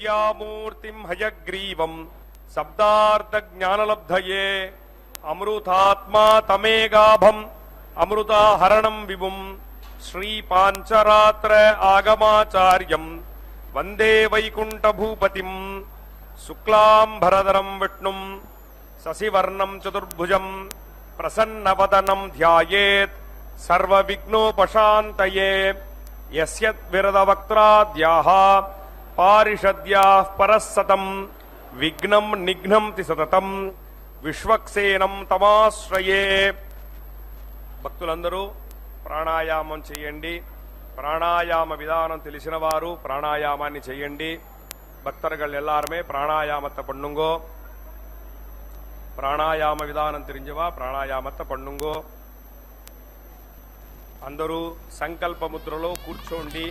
విద్యామూర్తిం హయగ్రీవం శబ్దార్థజ్ఞానలబ్ధయే అమృతాత్మా తమేగాభం అమృతాహరణం విభుం శ్రీపాంచరాత్ర ఆగమాచార్యం వందే వైకుంఠభూపతిం శుక్లాంబరధరం విష్ణుం శశివర్ణం చతుర్భుజం ప్రసన్నవదనం ధ్యాయేత్ సర్వవిఘ్నోపశాంతయే యస్యద్విరదవక్త్రాద్యాః పారిషద్యాః పరస్సతం విఘ్నం నిఘ్నంతి సతతం విశ్వక్సేనం తమాశ్రయే. భక్తులందరూ ప్రాణాయామం చేయండి. ప్రాణాయామ విధానం తెలిసిన వారు ప్రాణాయామాన్ని చేయండి. భక్తர்கள் எல்லாருமே பிராணாயாமத்தை பண்ணுங்கோ. ప్రాణాయామ విధానం తెలింజవా ప్రాణాయామத்தை பண்ணுங்கో. అందరూ సంకల్ప ముద్రలో కూర్చోండి.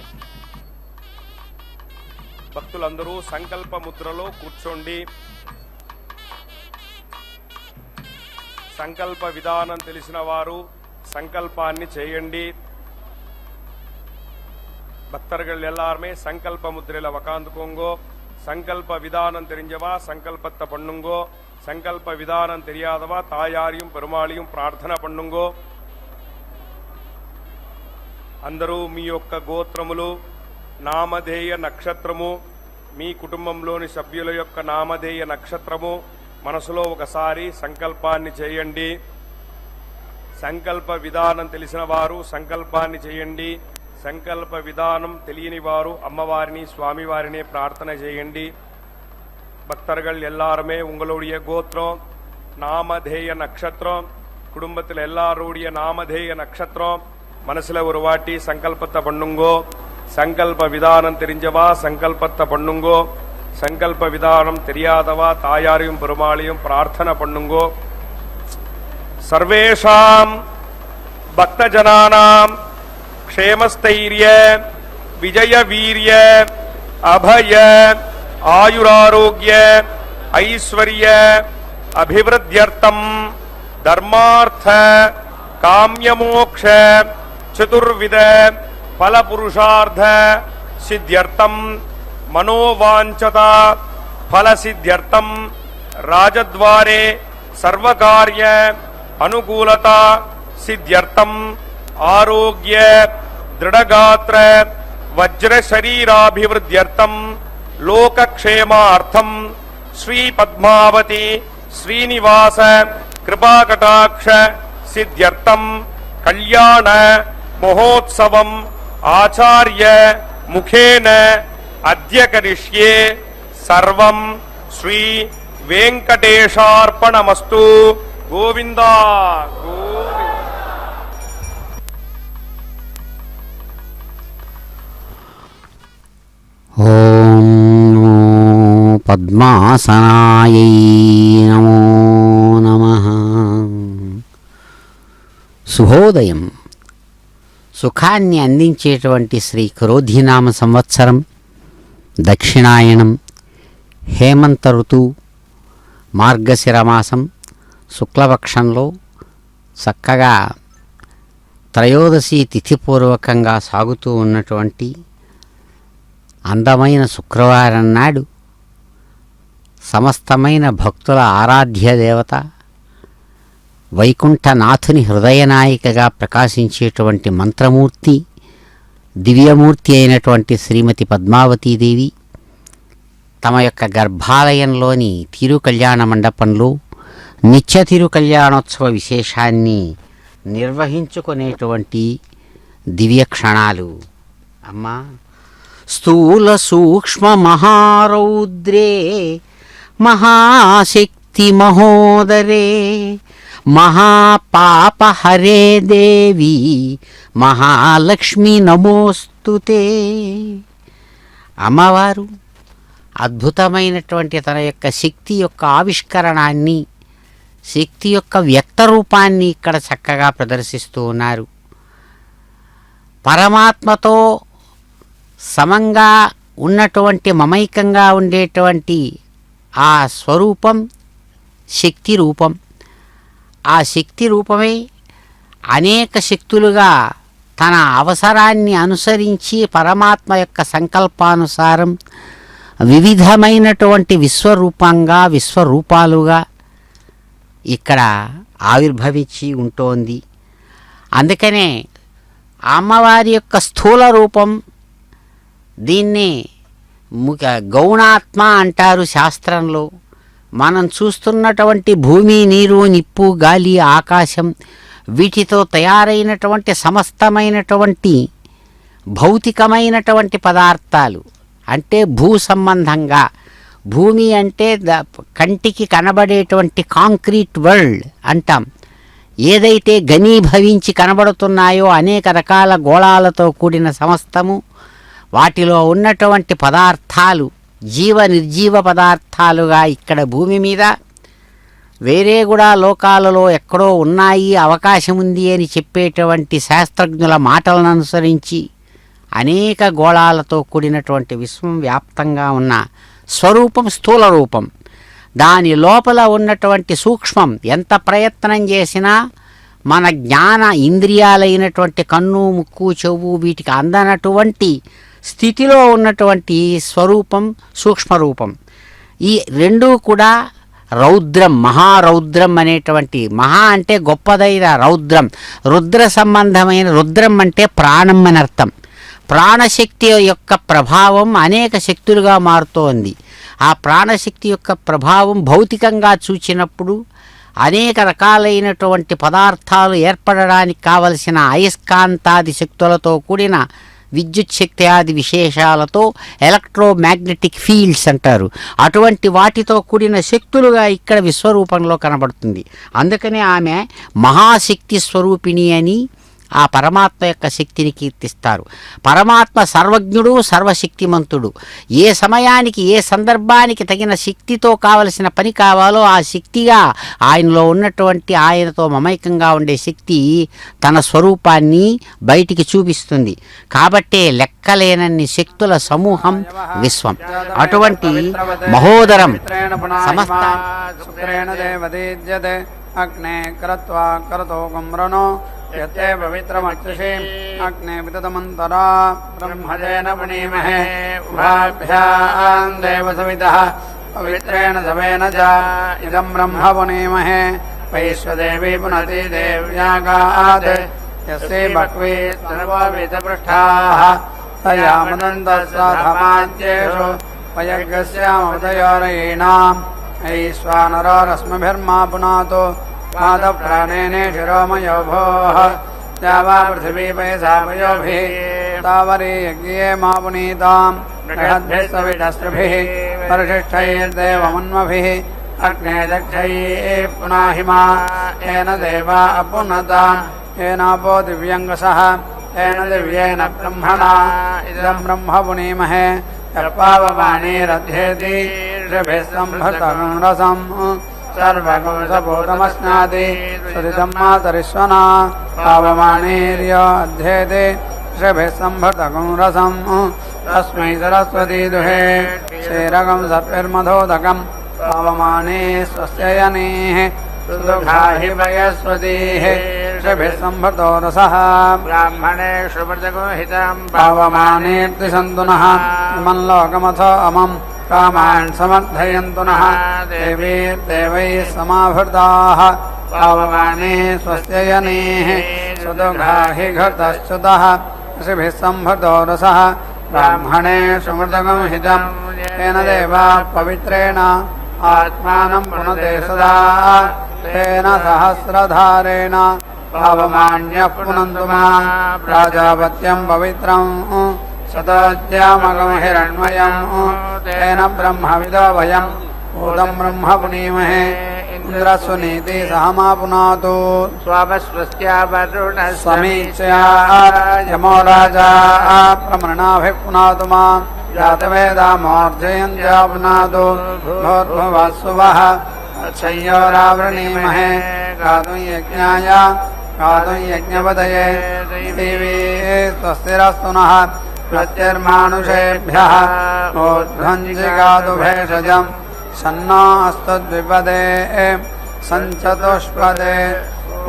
భక్తులందరూ సంకల్ప ముద్రలో కూర్చోండి. సంకల్ప విధానం తెలిసిన వారు సంకల్పాన్ని చేయండి. பக்தர்கள் எல்லாருமே சங்கல்ப முத்திரையில் உக்காந்துக்கோங்கோ. சங்கல்ப விதானம் தெரிஞ்சவா சங்கல்பத்தை பண்ணுங்கோ. சங்கல்ப விதானம் தெரியாதவா தாயாரையும் பெருமாளையும் ప్రార్థన பண்ணுங்கோ. అందరూ మీ యొక్క గోత్రములు, నామధేయ నక్షత్రము, మీ కుటుంబంలోని సభ్యుల యొక్క నామధేయ నక్షత్రము మనసులో ఒకసారి సంకల్పాన్ని చేయండి. సంకల్ప విధానం తెలిసిన వారు సంకల్పాన్ని చేయండి. సంకల్ప విధానం తెలియని వారు అమ్మవారిని స్వామివారిని ప్రార్థన చేయండి. பக்தர்கள் எல்லாருமே உங்களுடைய கோத்திரம், நாமதேய நட்சத்திரம், குடும்பத்தில் எல்லாருடைய நாமதேய நட்சத்திரம் மனசுல ஒரு வாட்டி சங்கல்பத்தை பண்ணுங்கோ. சங்கல்ப விதானம் தெரிஞ்சவா சங்கல்பத்தை பண்ணுங்கோ. சங்கல்ப விதானம் தெரியாதவா தாயாரையும் பெருமாளையும் பிரார்த்தனை பண்ணுங்கோ. சர்வேஷாம் பக்தஜனானாம் క్షేమస్థైర్య విజయ వీర్య అభయ ఆయురారోగ్య ఐశ్వర్య అభివృద్ధ్యర్థం ధర్మార్థ కామ్యమోక్ష చతుర్విధ ఫలపురుషార్థ సిద్ధ్యర్థం మనోవాంఛత ఫలసిద్ధ్యర్థం రాజద్వారే సర్వకార్య అనుకూలత సిద్ధ్యర్థం ఆరోగ్య దృఢగాత్ర వజ్ర శరీరాభివృద్ధ్యర్థం లోకక్షేమార్థం శ్రీ పద్మావతి శ్రీనివాస కృపాకటాక్ష సిద్ధ్యర్థం కళ్యాణ మహోత్సవం ఆచార్య ముఖేన అద్య కరిష్యే. సర్వం శ్రీ వెంకటేశార్పణమస్తు. గోవిందా గోవింద. ఓం పద్మాసనాయై నమో నమః. శుభోదయం. సుఖాన్ని అందించేటువంటి శ్రీ క్రోధినామ సంవత్సరం దక్షిణాయనం, హేమంత ఋతువు, మార్గశిరమాసం శుక్లపక్షంలో చక్కగా త్రయోదశి తిథిపూర్వకంగా సాగుతూ ఉన్నటువంటి అందమైన శుక్రవారం నాడు సమస్తమైన భక్తుల ఆరాధ్య దేవత వైకుంఠనాథుని హృదయనాయికగా ప్రకాశించేటువంటి మంత్రమూర్తి, దివ్యమూర్తి అయినటువంటి శ్రీమతి పద్మావతీదేవి తమ యొక్క గర్భాలయంలోని తిరు కళ్యాణ మండపంలో నిత్య తిరు కళ్యాణోత్సవ విశేషాన్ని నిర్వహించుకునేటువంటి దివ్య క్షణాలు. అమ్మా, స్థూల సూక్ష్మ మహారౌద్రే మహాశక్తి మహోదరే మహాపాపహరే దేవి మహాలక్ష్మి నమోస్తుతే. అమ్మవారు అద్భుతమైనటువంటి తన యొక్క శక్తి యొక్క ఆవిష్కరణాన్ని, శక్తి యొక్క వ్యక్త రూపాన్ని ఇక్కడ చక్కగా ప్రదర్శిస్తూ ఉన్నారు. పరమాత్మతో సమంగా ఉన్నటువంటి మమైకంగా ఉండేటువంటి ఆ స్వరూపం శక్తి రూపం. ఆ శక్తి రూపమే అనేక శక్తులుగా తన అవసరాన్ని అనుసరించి పరమాత్మ యొక్క సంకల్పానుసారం వివిధమైనటువంటి విశ్వరూపంగా విశ్వరూపాలుగా ఇక్కడ ఆవిర్భవించి ఉంటోంది. అందుకనే అమ్మవారి యొక్క స్థూల రూపం, దీన్ని గౌణాత్మ అంటారు శాస్త్రంలో. మనం చూస్తున్నటువంటి భూమి, నీరు, నిప్పు, గాలి, ఆకాశం వీటితో తయారైనటువంటి సమస్తమైనటువంటి భౌతికమైనటువంటి పదార్థాలు, అంటే భూ సంబంధంగా, భూమి అంటే కంటికి కనబడేటువంటి కాంక్రీట్ వరల్డ్ అంటాం. ఏదైతే ఘనీభవించి కనబడుతున్నాయో అనేక రకాల గోళాలతో కూడిన సమస్తము, వాటిలో ఉన్నటువంటి పదార్థాలు జీవ నిర్జీవ పదార్థాలుగా ఇక్కడ భూమి మీద, వేరే కూడా లోకాలలో ఎక్కడో ఉన్నాయి, అవకాశం ఉంది అని చెప్పేటువంటి శాస్త్రజ్ఞుల మాటలను అనుసరించి అనేక గోళాలతో కూడినటువంటి విశ్వం వ్యాప్తంగా ఉన్న స్వరూపం స్థూల రూపం. దాని లోపల ఉన్నటువంటి సూక్ష్మం ఎంత ప్రయత్నం చేసినా మన జ్ఞాన ఇంద్రియాలైనటువంటి కన్ను, ముక్కు, చెవు వీటికి అందనటువంటి స్థితిలో ఉన్నటువంటి స్వరూపం సూక్ష్మరూపం. ఈ రెండూ కూడా రౌద్రం, మహారౌద్రం అనేటువంటి, మహా అంటే గొప్పదైన రౌద్రం, రుద్ర సంబంధమైన, రుద్రం అంటే ప్రాణం అని అర్థం. ప్రాణశక్తి యొక్క ప్రభావం అనేక శక్తులుగా మారుతోంది. ఆ ప్రాణశక్తి యొక్క ప్రభావం భౌతికంగా చూచినప్పుడు అనేక రకాలైనటువంటి పదార్థాలు ఏర్పడడానికి కావలసిన అయస్కాంతాది శక్తులతో కూడిన విద్యుత్ శక్తి ఆది విశేషాలతో ఎలక్ట్రోమాగ్నెటిక్ ఫీల్డ్స్ అంటారు. అటువంటి వాటితో కూడిన శక్తులుగా ఇక్కడ విశ్వరూపంలో కనబడుతుంది. అందుకనే ఆమె మహాశక్తి స్వరూపిణి అని ఆ పరమాత్మ యొక్క శక్తిని కీర్తిస్తారు. పరమాత్మ సర్వజ్ఞుడు, సర్వశక్తిమంతుడు. ఏ సమయానికి ఏ సందర్భానికి తగిన శక్తితో కావలసిన పని కావాలో ఆ శక్తిగా ఆయనలో ఉన్నటువంటి, ఆయనతో మమైకంగా ఉండే శక్తి తన స్వరూపాన్ని బయటికి చూపిస్తుంది. కాబట్టే లెక్కలేనన్ని శక్తుల సమూహం విశ్వం. అటువంటి మహోదరం సమస్త అగ్నే కరత్వా కరతో గమ్రనో యతే పవిత్రమర్చసి అగ్నే వితతమంతరా బ్రహ్మజేన పునీమహే ఉభాభ్యాం దేవ సవితః పవిత్రేణ సవేన చ ఇదం బ్రహ్మ పునీమహే వైశ్వదేవి పునతి దేవ్యాగాత్ యస్యై భక్వే సర్వవేదపృష్ఠాః తయా మదంతస్సాధమాద్యేషు వయగ్గస్యామృతయోరయీణాం ఐశ్వానరో రశ్మిభిర్మా పునాతో పాదప్రాణేనే శిరోమయో భోః యావా పృథివీ పయసాపయోభిः తావరీ యజ్ఞే మా పునీతాం బృహద్భిः సవిడస్త్రిభిः పరిశిష్టైర్దేవమన్మభిः అగ్నే దక్షైः పునాహిమా ఏన దేవా అపునతాం ఏనాపో దివ్యంగసః ఏన దివ్యేన బ్రహ్మణా ఇదం బ్రహ్మ పునీమహే యత్పావమానేరధ్యేతి ఋషభిः సంభృతం రసం సర్వగం సభూతమస్నాది సరితం మాతరిష్వనా పావమానేర్యో అధ్యేతి ఋషభిः సంభృతగం రసం తస్మై సరస్వతీ దుహే క్షీరగం సర్పిర్మధోదకం పావమానే స్వస్యయనేః సుదుఘాహి వయస్వతీః ఋషభిः సంభృతో రసః బ్రాహ్మణేషు మృతగోహితం పావమానేర్తి సంతునః ఇమం లోకమథో అమం కామాన్ సమర్థయంతు నః దేవైర్దేవైः సమాభృతాః పావమానే స్వస్యయనేః సుదుఘాహి ఘృతశ్చ్యుతః ఋషిభిः సంభృతో రసః బ్రాహ్మణేషు మృతగం హితం తేన దేవాः పవిత్రేణ ఆత్మానం పునతే సదా తేన సహస్రధారేణ పావమాన్యః పునంతు మా ప్రాజాపత్యం పవిత్రం సతోద్యామగం హిరణ్మయం తేన బ్రహ్మవిదో వయం భూతం బ్రహ్మ పునీమహే ఇంద్రస్వనీతి సహమా పునాతు సమీక్ష్యా యమో రాజా ప్రమృణాభిః పునాతు మా జాతవేదామోర్జయం చ పునాతు భూర్భువస్సువః అక్షయ్యోరావృణీమహే గాతుం యజ్ఞాయ గాతుం యజ్ఞపతయే దేవీ స్వస్తిరస్తు నః ప్రత్యర్మానుషేభ్యః ఊర్ధ్వం జిగాతు భేషజం సన్నో అస్తు ద్విపదే సంచతుష్పదే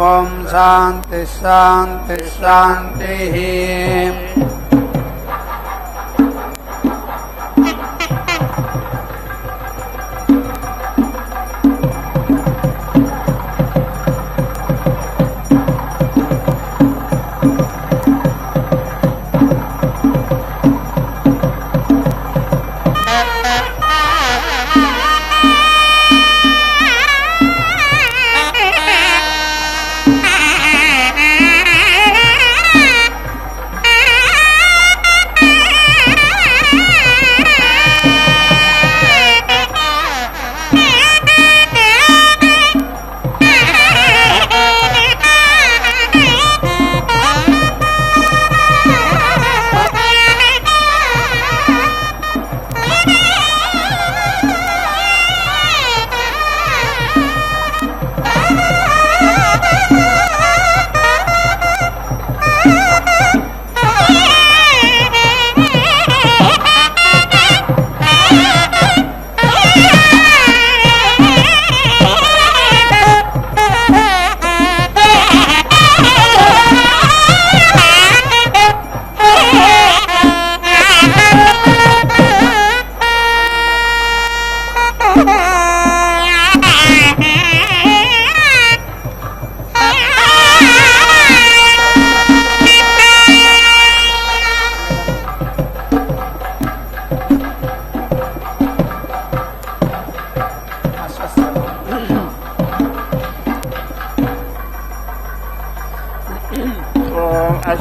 ఓం శాంతి శాంతి శాంతి.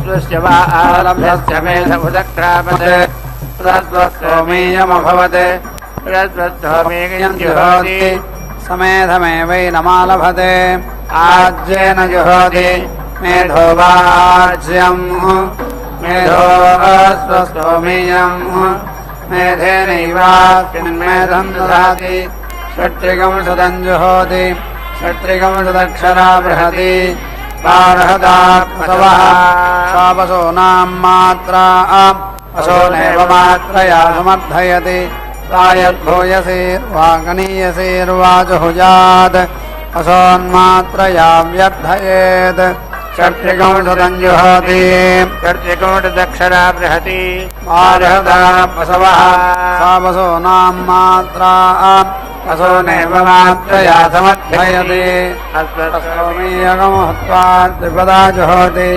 स्वस्य वा आरभ्यस्य मेधमुदक्रामते तद्वत्सोमीयमभवत् तद्वद्धोमेयं जुहोति समेधमेवैनमालभते आज्येन जुहोति मेधो वाज्यम् मेधो स्वस्तोमीयम् मेधेनैवास्मिन्मेधम् ददाति षट्त्रिकंशतं जुहोति षट्त्रिकंशदक्षरा बृहति बारहदा पशवः सापसो नाम मात्रा असो नैव मात्रया समर्थयति तायद्भूयसेर्वागनीयसेर्वा जुहुजात् असोन्मात्रया व्यर्थयेत् षट्त्रिकंशतं जुहोति षट्त्रिकोटदक्षरा बृहति बारहदा पशवः सापसो नाम मात्रा असो नैव मात्रया समर्थयति अस्वमीयगमहत्वा द्विपदा जुहोति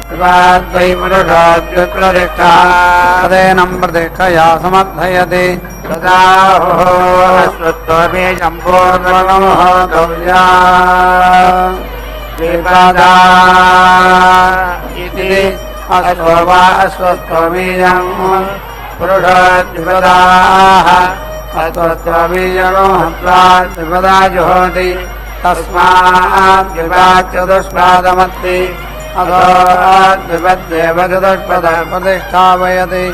द्विपाद्वै पुरुषाद्युत्प्रतिष्ठा तदेनं प्रतिष्ठया समर्थयति तदाहुस्वत्वमेजं पूर्वगमहोतव्या द्विपदा इति अस्वस्वमीयं पुरुषाद्विपदाः अस्वस्वमीयगमहत्वा द्विपदा जुहोति तस्मात् द्विपात् चतुष्पादमत्ति अथोद्विपद्येव चतुष्पदः प्रतिष्ठापयति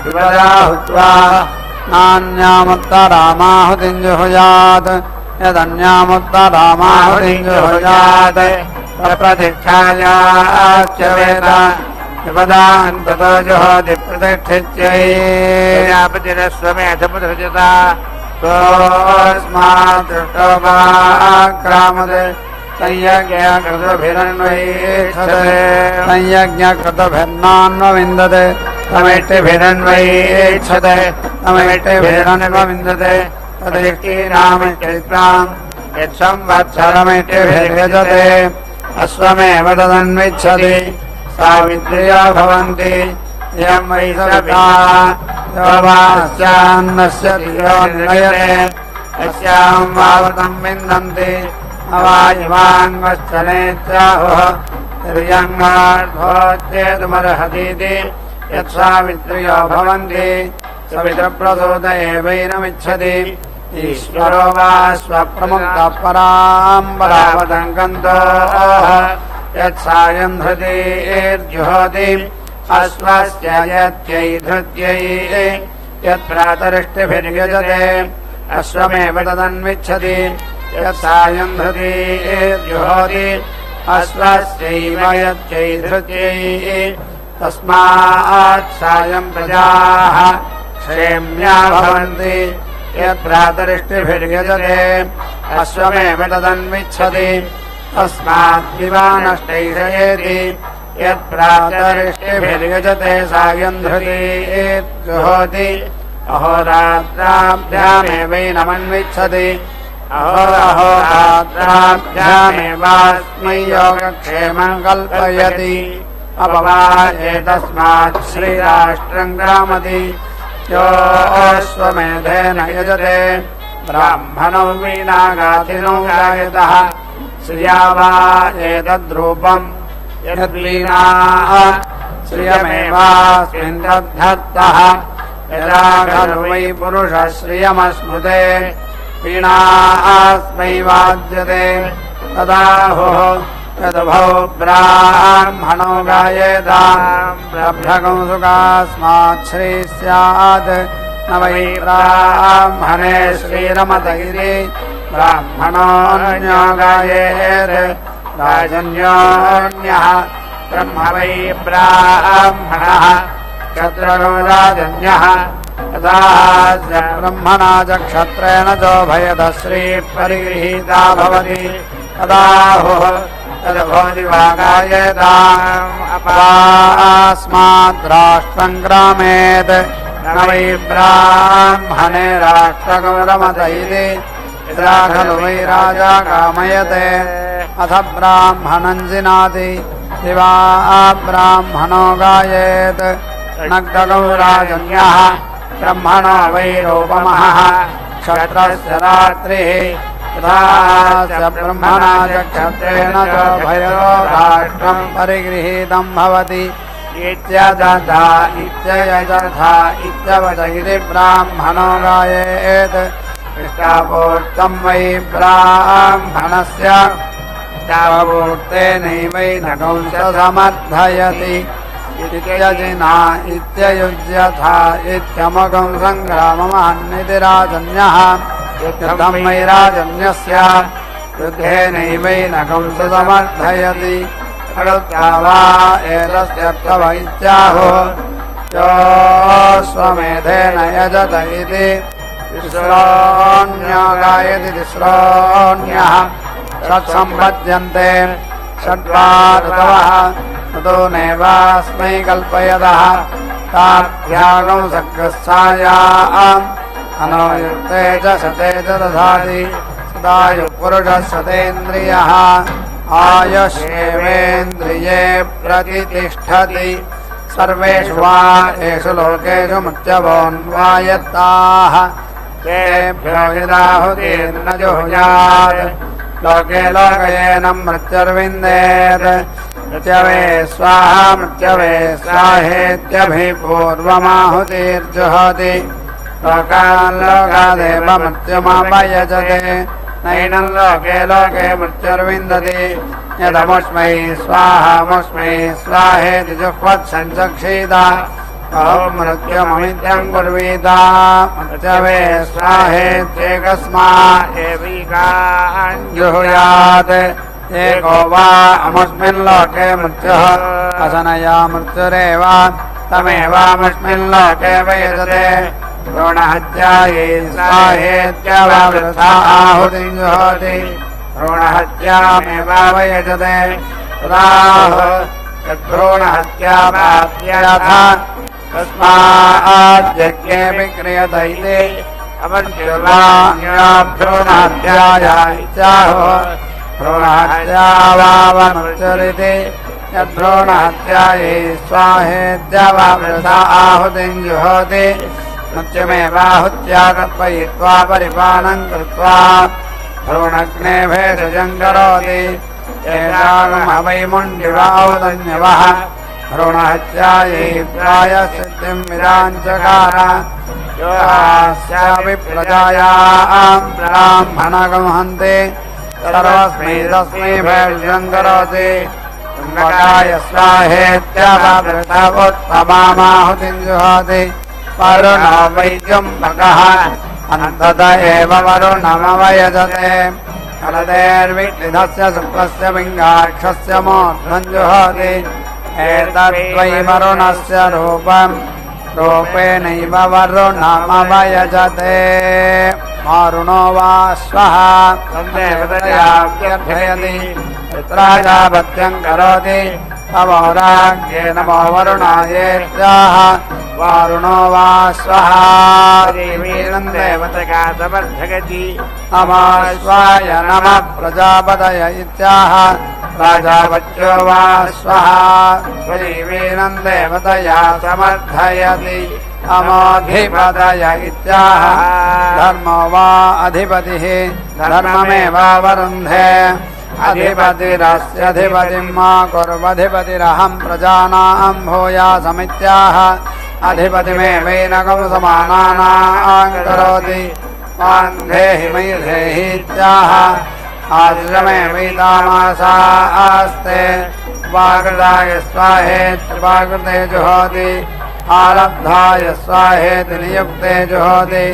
द्विपदा हुत्वा नान्यामुत्तरामाहुतिं जुहुयात् यदन्यामुत्तरामाहुतिं जुहुयात् प्रतिष्ठायाश्च वेद द्विपदान्ततो जुहोति प्रतिष्ठित्यै प्रजापतिरस्वमेधमुदृजता तस्मात् दृष्टोपाक्रामते संयज्ञकृतभिरन्वयेक्षते तमेष्टिभिरन्वयेक्षते तमेष्टिभिरन्वविन्दते तदेष्टीनामित्यैत्राम् यत्संवत्सरमिष्टिभिर्यजते अश्वमेव तदन्विच्छति सावित्र्या भवन्ति यं वै सविता यो वा अस्यान्नस्य धियो निरयते अस्यां वावतं विन्दन्ति अवायवाङ्गश्चनेत्याहुः तिर्यङ्गार्धोच्चेतुमर्हतीति यत्सावित्र्यो भवन्ति सवितप्रसूत एवैनमिच्छति ईश्वरो वा स्वप्रमुक्तः पराम्बरावतङ्कन्तोः यत्सायं धृतिर्जुहोति अश्वस्य यत्यै यत्प्रातरिष्टिभिर्यजते अश्वमेव तदन्विच्छति यत्सायं धृतिर्जुहोति अश्वस्यैव यत्यै तस्मात् सायं प्रजाः क्षेम्या भवन्ति यत्प्रातरिष्टिभिर्यजते अश्वमेव तदन्विच्छति तस्मात् विवानष्टैषयेति यत्प्रातरिष्टिभिर्यजते सायं धृतिर्जुहोति अहोरात्राभ्यामेवैनमन्विच्छति अहोरात्राभ्यामेवास्मै योगक्षेमं कल्पयति अपवाये तस्मात् श्रीराष्ट्रं ग्रामति यो अश्वमेधेन यजते ब्राह्मणो वीणागाथिनो गायतः श्रिया वा एतद्रूपम् यद्वीणा श्रियमेवास्मिन् तद्धत्तः यदा खलु वै पुरुषः श्रियमश्नुते वीणास्मै वाद्यते तदाहुः यदुभौ ब्राह्मणो गायेताम् ब्रभ्रकंसुकास्मात् श्री स्यात् न वै ब्राह्मणे श्रीरमत इति ब्राह्मणोऽन्यो गायेत् राजन्योऽन्यः ब्रह्म वै ब्राह्मणः क्षत्रयो राजन्यः यदा ब्रह्मणा च क्षत्रेण चोभयतः श्रीपरिगृहीता भवति तदाहुः तदभवति वा गायेताम् अपास्मात् राष्ट्रं ग्रामेत् न वै ब्राह्मणे राष्ट्रगौरमत इति यदा खलु वै राजा कामयते अथ ब्राह्मणं जिनाति दिवा ब्राह्मणो गायेत् नग्नगौराजन्यः ब्रह्मणो वै रूपमहः क्षत्रस्य रात्रिः तथा ब्रह्मणा च क्षत्रेण च भयो राष्ट्रं परिगृहीतं भवति इत्यदधा इत्ययजथा इत्यवद इति ब्राह्मणो गायेत् इष्टापूर्तं वै ब्राह्मणस्य इष्टापूर्तेनैवैनकं च समर्थयति इत्यजिना इत्ययुज्यथा इत्यमकं सङ्ग्राममहन्निति राजन्यः युद्धं वै राजन्यस्य युद्धेनैवैनकं च समर्थयति वा एतस्यर्थव इत्याहो योऽश्वमेधेन यजत इति तिस्रोऽन्यो गायति तिस्रोऽन्यः षट्सम्पद्यन्ते षड्वा ऋतवः ऋतो नैवास्मै कल्पयतः ताभ्यागं सर्गस्थायाम् अनोयुक्ते च शते च दधाति सदायुपुरुषः शतेन्द्रियः आयुष्येवेन्द्रिये प्रतितिष्ठति सर्वेषु वा येषु लोकेषु मृत्यवोऽन्वायत्ताः तेभ्यो यदाहुतिर्न जुहुयात् लोके लोकयेन मृत्युर्विन्देत् मृत्यवे स्वाहा मृत्यवे स्वाहेत्यभिपूर्वमाहुतिर्जुहोति लोकान् लोकादेव मृत्युमापयजते नैनं लोके लोके मृत्युर्विन्दति यदमुष्मै स्वाहामुष्मै स्वाहेति जुह्वत्सञ्चक्षीत अहो मृत्युममित्यं कुर्वीत मृत्यवे स्वाहेत्येकस्मा एवैकाञ्जुहुयात् एको वा अमुष्मिन् लोके मृत्युः असनया मृत्युरेव तमेवामुष्मिन् लोके वयजते भ्रूणहत्यायै स्वाहेत्यवृथा आहुतिं जुहोति भ्रूणहत्यामेवावयजते तदाह यद्भ्रूणहत्यापाप्यथ तस्माद्यज्ञेऽपि क्रियत इति भ्रूणहत्याया इत्याहो भ्रूणहत्यावावमृत्युरिति यद्भ्रूणहत्यायै स्वाहेत्यवृथा आहुतिं जुहोति मृत्युमेवाहुत्या कल्पयित्वा परिपानं कृत्वा भ्रूणग्ने भेषजं करोति एतागमवैमुण्डिवाहुतन्यवः भ्रूणहत्यायै प्रायसिद्धिं विराञ्चकार योऽस्यापि प्रजायां ब्राह्मणगं हन्ति सर्वस्मै तस्मै भेषजं करोति तुङ्गकाय स्वाहेत्यवृथवोत्तमाहुतिं जुहोति वरुणो वैद्युम्बकः अन्तत एव वरुणमवयजते हरदेर्विक्लिधस्य शुक्लस्य पिङ्गाक्षस्य मूर्ध्वं जुहोति एतद्वै वरुणस्य रूपं रूपेणैव वरुणमवयजते मारुणो वा श्वः तन्देवतयाभ्यर्थयति पित्राजापत्यं करोति तवोराज्ञे नमो वरुणायेत्याह वारुणो वा स्वः देवीनं देवतया समर्थयति नमस्वाय नमः प्रजापतय इत्याह राजावत्यो वा स्वः देवीनं देवतया समर्थयति नमोऽधिपतय इत्याह धर्मो वा अधिपतिः धर्ममेवावरुन्धे अधिपतिरस्यधिपतिं मा कुर्वधिपतिरहं प्रजानां भूयासमित्याह अधिपतिमेवैनकं समानानां करोति मां धेहि मयि धेहीत्याह आश्रमेवैतामासास्ते वाकृताय स्वाहेति वाकृते जुहोति आलब्धाय स्वाहेति नियुक्ते जुहोति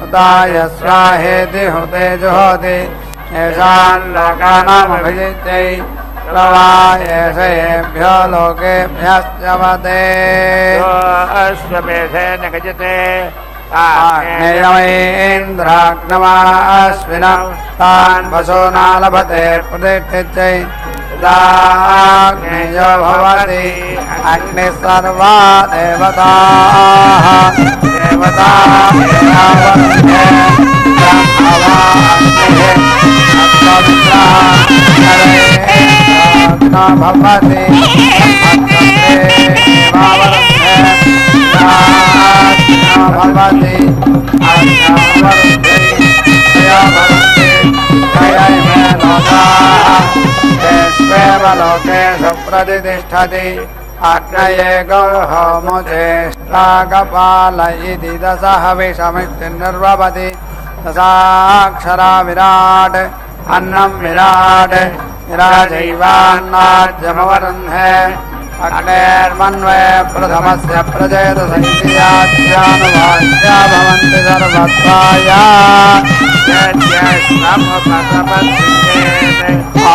हुताय स्वाहेति हुते जुहोति येषान् लोकानामभिजित्यै प्रवायेषेभ्यो लोकेभ्यश्च वदे अश्वमेधेन गजते आग्नेयमेन्द्राग्नवाश्विनः तान् वशो नालभते प्रतिष्ठित्यै यदाग्नेयो भवति अग्निः सर्वा देवताः भवति भवति लोकेषु प्रतिष्ठति अग्नये गौहोमुचेष्टाकपाल इति दश हविषमिष्टिर्निर्वपति दशाक्षरा विराट् अन्नं विराट् विराजैवान्नाद्यमवरुन्धे अग्नेर्मन्वे प्रथमस्य प्रचेतसैत्यानुवाद्या भवन्ति सर्वत्वाया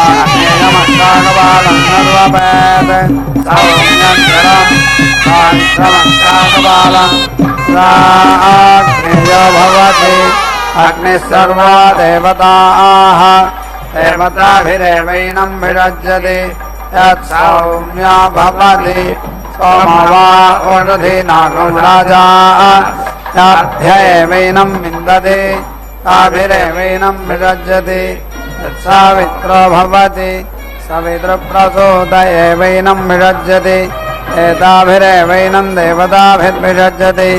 आग्नेयमष्टाकपालं नर्वपेत् सौम्यञ्जरं साङ्क्रमष्टाकपालं आग्नेयो भवति अग्निः सर्वा देवताः देवताभिरेवैनं विरज्यते यत्सौम्या भवति सोमवा ओषधीनागो राजा याभ्येवैनं विन्दते ताभिरेवैनं विरज्यते यत्सावित्रो भवति सवितृप्रसूत एवैनं विरज्यते एताभिरेवैनं देवताभिर्विरज्यते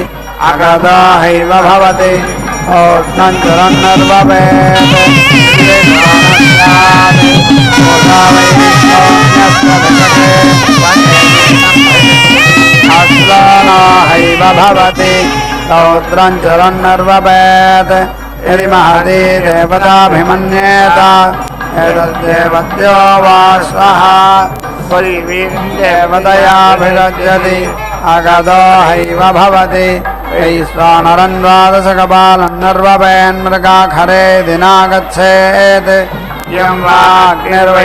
अगदा हैव भवति ओष्णं चुरन्नर्वपेत् हैव भवति रौद्रं चुरन्नर्वपेत् यदि महती देवताभिमन्येत एतद्देवत्यो वा स्वः देवतयाभिरज्यति अगदो हैव भवति वैश्वानरं द्वादशकपालं नर्वपेन्मृगाखरे दिना गच्छेत् यं वाग्निर्वैश्वानरः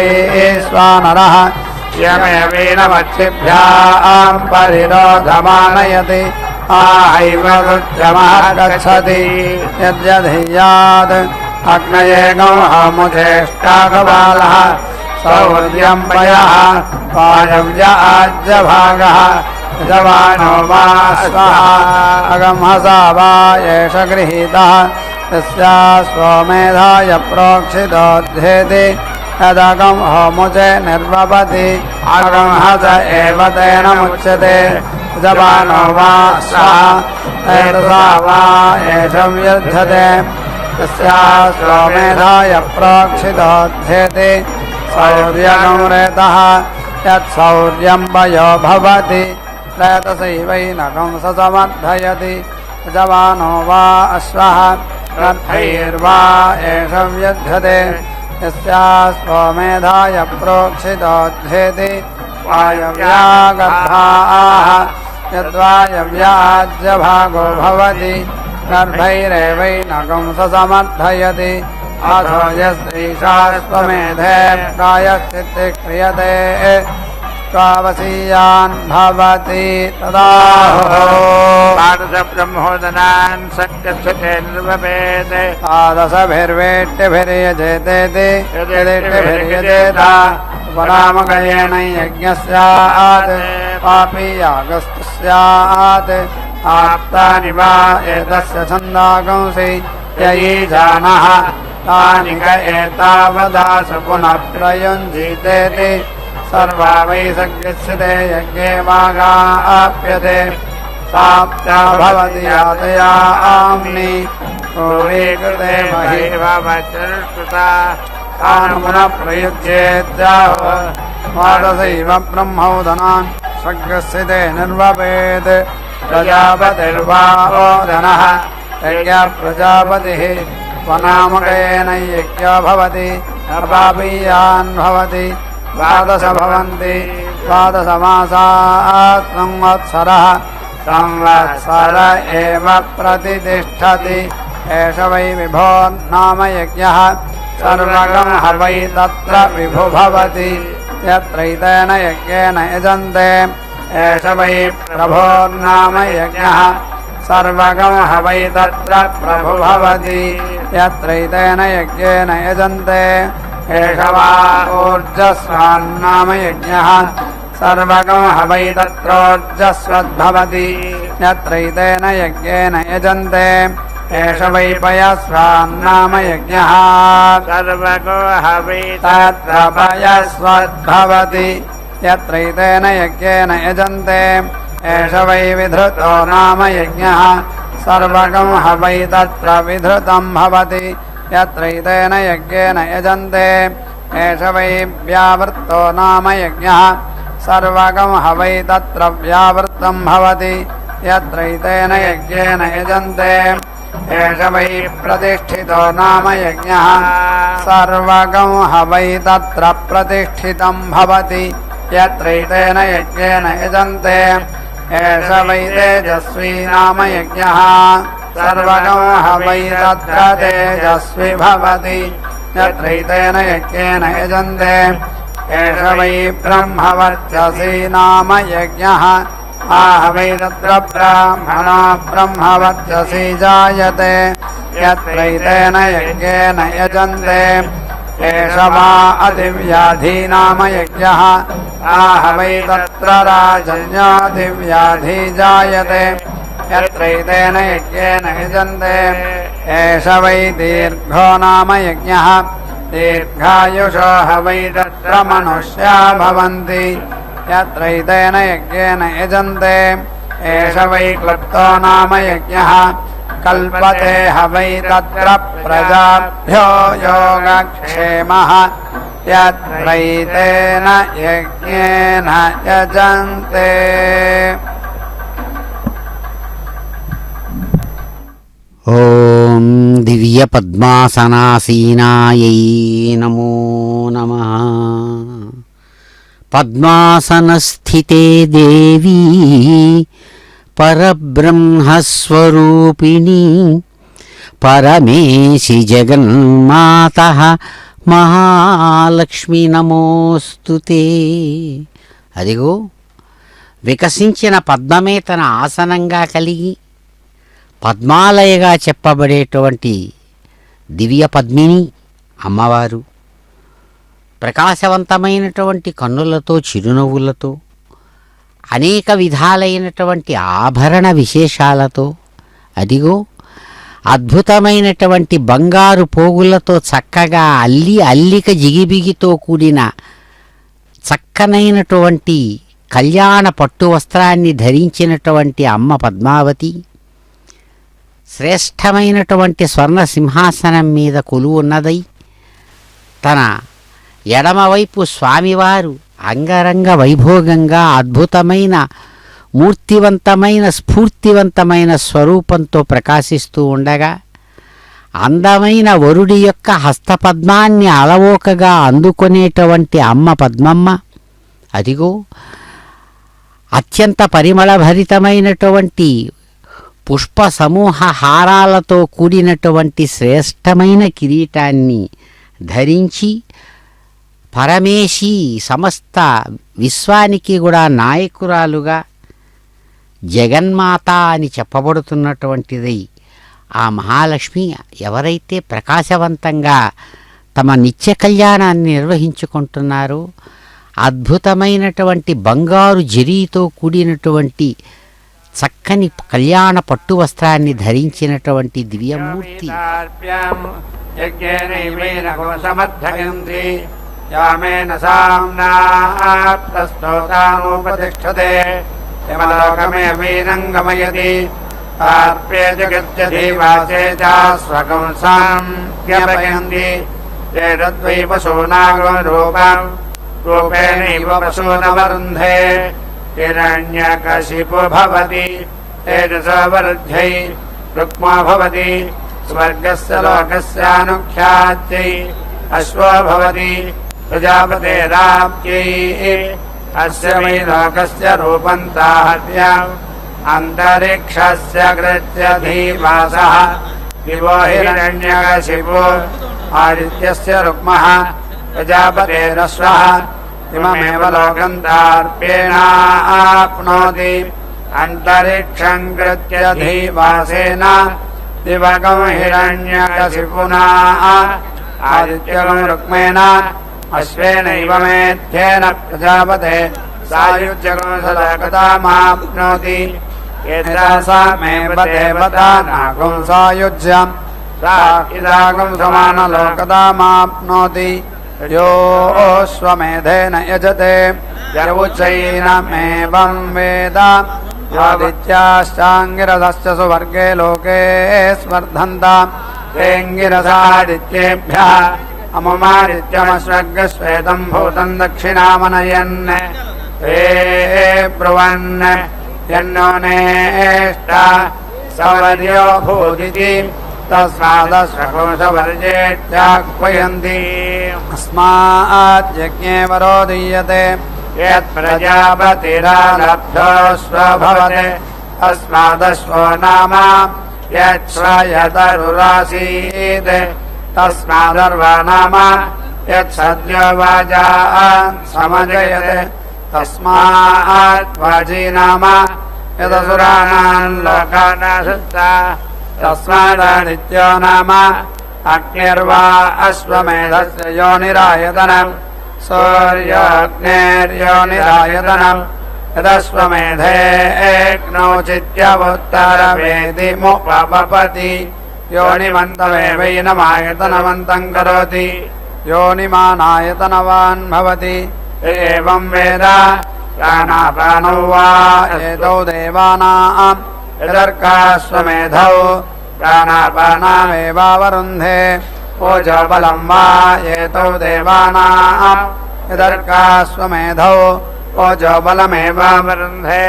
यमेवेनमच्छिभ्यां परिरोधमानयति आहैव रुच्यमः गच्छति यद्यधीयात् अग्नये गौहमुचेष्टाकपालः सौर्यं पयः वायव्य आज्यभागः यजमानो वा स्वः अगमहसा वा एष गृहीतः यस्या स्वमेधाय प्रोक्षितोद्धेति यदगं होमुचे निर्वपति अगमहस एव तेन मुच्यते यजमानो वा स्वः एतसा वा एषं युध्यते यस्या स्वमेधाय प्रोक्षितोद्धेति सौर्यगं यत्सौर्यं वयो भवति प्रेतसैवैनकं समर्थयति यजमानो वा अश्वः रथैर्वा एषं युध्यते यस्या स्वमेधाय प्रोक्षितोद्धेति वायव्यागर्भाः यद्वायव्याज्यभागो भवति गर्भैरेवैनकं समर्थयति अथो यस्त्रीशास्त्वमेधे प्रायश्चित्ते क्रियते त्वावसीयान् भवति तदाहो ब्रह्मोदनान् सङ्गच्छते निर्वपेत् तादशभिर्वेट्यभिर्यजेतेति यदेट्यभिर्यजेत उपरामगयेन यज्ञस्यात् पापी यागस्तु स्यात् आप्तानि वा एतस्य छन्दागंसि ययीजानः तानि क एतावदास पुनः प्रयुञ्जीतेति सर्वा वै सज्ञस्यते यज्ञे वागाप्यते साप्ता भवति यातया आम्नि पूरीकृते महीवचरुष्कृता तानुपुनः प्रयुज्येत्याहो द्वादशैव ब्रह्मोदनान् सज्ञस्यते निर्वपेत् प्रजापतिर्वा ओदनः यज्ञप्रजापतिः स्वनामकेन यज्ञो भवति नर्वापीयान् भवति द्वादश भवन्ति द्वादशमासात् संवत्सरः संवत्सर एव प्रतिष्ठति एष वै विभो नाम यज्ञः सर्वगं हवै तत्र विभु भवति यत्रैतेन यज्ञेन यजन्ते एष वै प्रभोर्नाम यज्ञः सर्वगं हवै तत्र प्रभु भवति यत्रैतेन यज्ञेन यजन्ते एष वा ऊर्जस्वान्नाम यज्ञः सर्वगं हवै तत्रोर्जस्वद्भवति यत्रैतेन यज्ञेन यजन्ते एष वै पयस्वान्नाम यज्ञः सर्वगो हवै तत्र पयस्वद्भवति यत्रैतेन यज्ञेन यजन्ते एष वै विधृतो नाम यज्ञः सर्वगं हवै तत्र विधृतं भवति यत्रैतेन यज्ञेन यजन्ते एष वै व्यावृत्तो नाम यज्ञः सर्वगं हवै तत्र व्यावृत्तं भवति यत्रैतेन यज्ञेन यजन्ते एष वै प्रतिष्ठितो नाम यज्ञः सर्वगं हवै तत्र प्रतिष्ठितं भवति यत्रैतेन यज्ञेन यजन्ते एष वै तेजस्वी नाम यज्ञः सर्वगं हवै तत्र तेजस्वी भवति यत्रैतेन यज्ञेन यजन्ते एष वै ब्रह्मवर्चसी नाम यज्ञः आहवै तत्र ब्राह्मणो ब्रह्मवर्चसी जायते यत्रैतेन यज्ञेन यजन्ते एष वा अतिव्याधि नाम यज्ञः आहवै तत्र राजन्यादिव्याधि जायते यत्रैतेन यज्ञेन यजन्ते एष वै दीर्घो नाम यज्ञः दीर्घायुषो हवै तत्र मनुष्या भवन्ति यत्रैतेन यज्ञेन यजन्ते एष वै क्लुप्तो नाम यज्ञः कल्पते हवै तत्र प्रजाभ्यो योगक्षेमः यत्रैतेन यज्ञेन यजन्ते। ఓం దివ్య పద్మాసనాసీనాయై నమో నమః. పద్మాసనస్థితే దేవీ పరబ్రహ్మస్వరూపిణి పరమేశి జగన్మాతః మహాలక్ష్మి నమోస్తుతే. అదిగో వికసించిన పద్మమే తన ఆసనంగా కలిగి పద్మాలయగా చెప్పబడేటువంటి దివ్య పద్మిని అమ్మవారు ప్రకాశవంతమైనటువంటి కన్నులతో చిరునవ్వులతో అనేక విధాలైనటువంటి ఆభరణ విశేషాలతో అదిగో అద్భుతమైనటువంటి బంగారు పోగులతో చక్కగా అల్లిక జిగిబిగితో కూడిన చక్కనైనటువంటి కళ్యాణ పట్టు వస్త్రాన్ని ధరించినటువంటి అమ్మ పద్మావతి శ్రేష్టమైనటువంటి స్వర్ణ సింహాసనం మీద కొలువున్నదై తన ఎడమవైపు స్వామివారు అంగరంగ వైభోగంగా అద్భుతమైన మూర్తివంతమైన స్ఫూర్తివంతమైన స్వరూపంతో ప్రకాశిస్తూ ఉండగా అందమైన వరుడి యొక్క హస్తపద్మాన్ని అలవోకగా అందుకునేటువంటి అమ్మ పద్మమ్మ అదిగో అత్యంత పరిమళభరితమైనటువంటి పుష్ప సమూహ హారాలతో కూడినటువంటి శ్రేష్టమైన కిరీటాన్ని ధరించి పరమేశి సమస్త విశ్వానికి కూడా నాయకురాలుగా జగన్మాత అని చెప్పబడుతున్నటువంటిది ఆ మహాలక్ష్మి ఎవరైతే ప్రకాశవంతంగా తమ నిత్య కళ్యాణాన్ని నిర్వహించుకుంటున్నారో అద్భుతమైనటువంటి బంగారు జరీతో కూడినటువంటి చక్కని కళ్యాణ పట్టు వస్త్రాన్ని ధరించినటువంటి దివ్యమూర్తి యామేన సామ్నా ప్రస్తోతాముపతిష్ఠతే యమలోకమే వీరంగమయతి ఆర్పే జగత్యధీవాసే చాస్వకంసాం జ్ఞాపయంతి తేరద్వై పశూనాగో రూపం రూపేణైవ పశూనవరుంధే హిరణ్యకశిపో భవతి తేజసో వరుధ్యై రుక్మో భవతి స్వర్గస్య లోకస్యానుఖ్యాత్యై అశ్వో భవతి ప్రజాపతేరాప్త్యై అస్య వై లోకస్య రూపం తాహత్యం అంతరిక్షస్య కృత్యధీవాసః దివో హిరణ్యకశిపో ఆదిత్యస్య రుక్మః ప్రజాపతేరశ్వః ఇమమేవ లోకం తార్ప్యేనాప్నోతి అంతరిక్షం కృత్యధీవాసేన దివగం హిరణ్యకశిపునా ఆదిత్యగం రుక్మేణ అశ్వేనైవ మేధ్యేన ప్రజాపతే సాయుజ్యగం సలోకతామాప్నోతి ఏతాసామేవ దేవతానాగం సాయుజ్యం సా ఇదాగం సమానలోకతామాప్నోతి योऽश्वमेधेन यजते यवुच्चैनमेवं वेद आदित्याश्चाङ्गिरसश्च सुवर्गे लोके स्पर्धन्ताम् तेऽङ्गिरसादित्येभ्यः अमुमादित्यमश्वग्श्वेतं भूतं दक्षिणामनयन् ते ब्रुवन् यन्नो नेष्ट सवर्यो भूदिति तस्मादश्वकोशवर्जेत्याह्वयन्ति अस्माद्यज्ञे वरो दीयते यत्प्रजापतिरालब्धोऽश्वभवते तस्मादश्वो नाम यच्छ्रयतरुरासीत् तस्मादर्वा नाम यत्सद्यो वाजा समजयते तस्मात् वाजी नाम यदसुराणाम् लोकानासत्ता तस्मादादित्यो नाम अग्निर्वा अश्वमेधस्य योनिरायतनम् सूर्योऽग्नेर्योनिरायतनम् यदश्वमेधेऽग्नौचित्यवुत्तरवेदिमुपपपति योनिमन्तमेवैनमायतनमन्तम् करोति योनिमानायतनवान् भवति एवम् वेद प्राणापानौ वा एतौ देवानाम् यदर्काश्वमेधौ प्राणापानामेवावरुन्धे ओजबलम् वा एतौ देवानाम् यदर्काश्वमेधौ ओजबलमेवावरुन्धे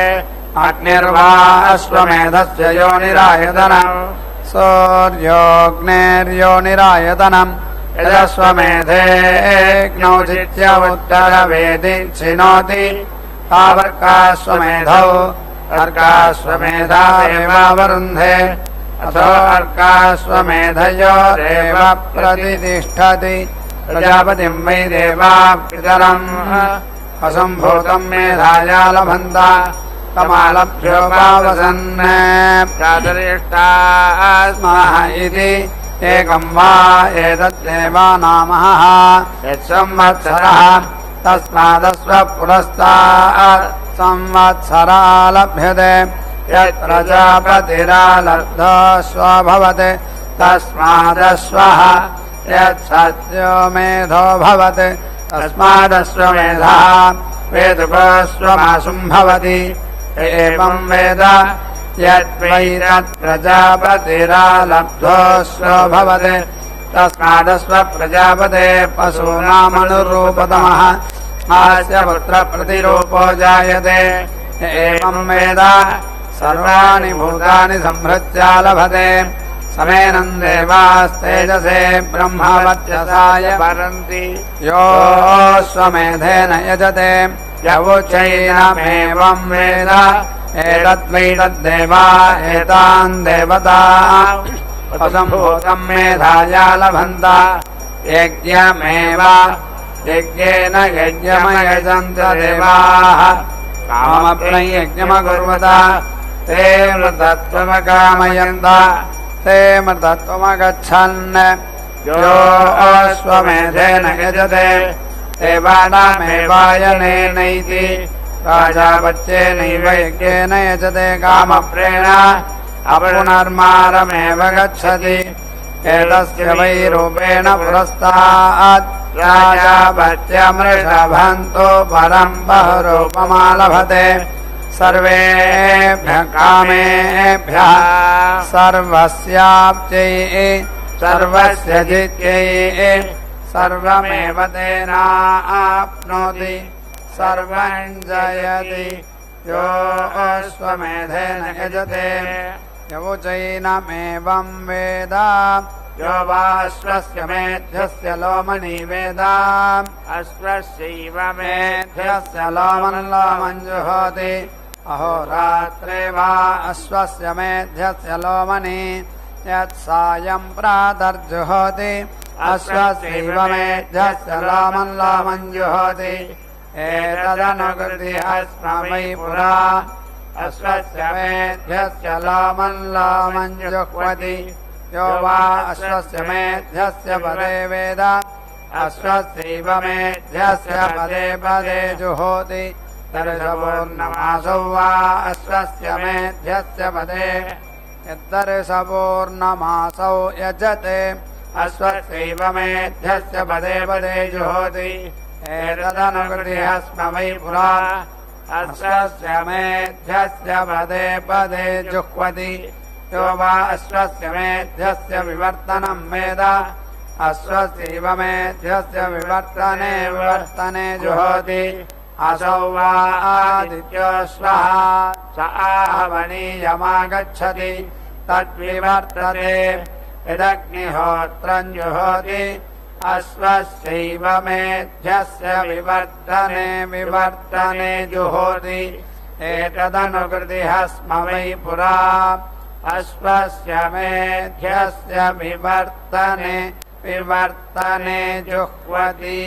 अग्निर्वा अश्वमेधस्य योनिरायतनम् सूर्योऽग्नेर्योनिरायतनम् यदश्वमेधेऽग्नौचित्यवुत्तरवेदि छिनोति तावर्काश्वमेधौ अर्काश्वमेधामेवावरुन्धे अथो अर्काश्वमेधयोरेव प्रतिष्ठति प्रजापतिम् वै देवा पितरम् असम्भूतम् मेधाया लभन्त तमालभ्योपावसन् प्रातरिष्टास्मः इति एकम् वा एतद्देवानामः यत्संवत्सरः तस्मादस्व पुरस्तात् संवत्सरा लभ्यते यत्प्रजापतिरालब्धोऽश्व भवति तस्मादश्वः यत्सद्यो मेधो भवति तस्मादश्वमेधः वेदुकोऽश्वमासुम् भवति एवम् वेद यद्वैरत्प्रजापतिरालब्धोऽश्व भवति तस्मादस्व प्रजापते पशूनामनुरूपतमः आस्य पुत्रप्रतिरूपो जायते एवम् वेद सर्वाणि भूतानि संहृत्य लभते समेनम् देवास्तेजसे ब्रह्मवर्चसाय वरन्ति योऽश्वमेधेन यजते यवुचैनमेवम् वेद एतद्वैतद्देवा एतान् देवता असम्भूतम् मेधाया लभन्त यज्ञमेव यज्ञेन यज्ञमयजन्त देवाः कामप्रयज्ञमकुर्वत ते मृतत्वमकामयन्त ते मृतत्वमगच्छन् यो अश्वमेधेन यजते देवानामेवायनेनैति राजापत्येनैव यज्ञेन यजते कामप्रेण अपुनर्मारमेव गच्छति एतस्य वै रूपेण पुरस्तात् राजापत्यमृषभन्तो परम् बहुरूपमालभते सर्वेभ्यः कामेभ्यः सर्वस्याप्त्यै सर्वस्य जित्यै सर्वमेव तेनाप्नोति सर्वम् जयति यो अश्वमेधेन यजते यवुचैनमेवम् वेद यो वाश्वस्य मेध्यस्य लोमनि वेद अश्वस्यैव मेध्यस्य लोमन् लोमम् जुहोति अहोरात्रे वा अश्वस्य मेध्यस्य लोमनि यत्सायम् प्रातर्जुहोति अश्वस्यैव मेध्यस्य लोमन् लोमम् जुहोति एतदनुकृति अस्मै पुरा अश्वस्य मेध्यस्य लोमन् लोमम् जुह्वति यो वा अश्वस्य मेध्यस्य पदे वेद अश्वस्यैव मेध्यस्य पदे पदे जुहोति दर्शपूर्णमासौ वा अश्वस्य मेध्यस्य पदे यद्दर्शपूर्णमासौ यजते अश्वस्यैव मेध्यस्य पदे पदे जुहोति एतदनुकृति अस्मै पुरा अश्वस्य मेध्यस्य पदे पदे जुह्वति यो वा अश्वस्य मेध्यस्य विवर्तनम् वेद अश्वस्यैव मेध्यस्य विवर्तने विवर्तने जुहोति असौ वा आदित्यो स्वः स आहवनीयमागच्छति तद्विवर्तते यदग्निहोत्रं जुहोति अश्वस्यैव मेध्यस्य विवर्तने जुहोति एतदनुकृतिः स्म वै पुरा अश्वस्य मेध्यस्य विवर्तने जुह्वति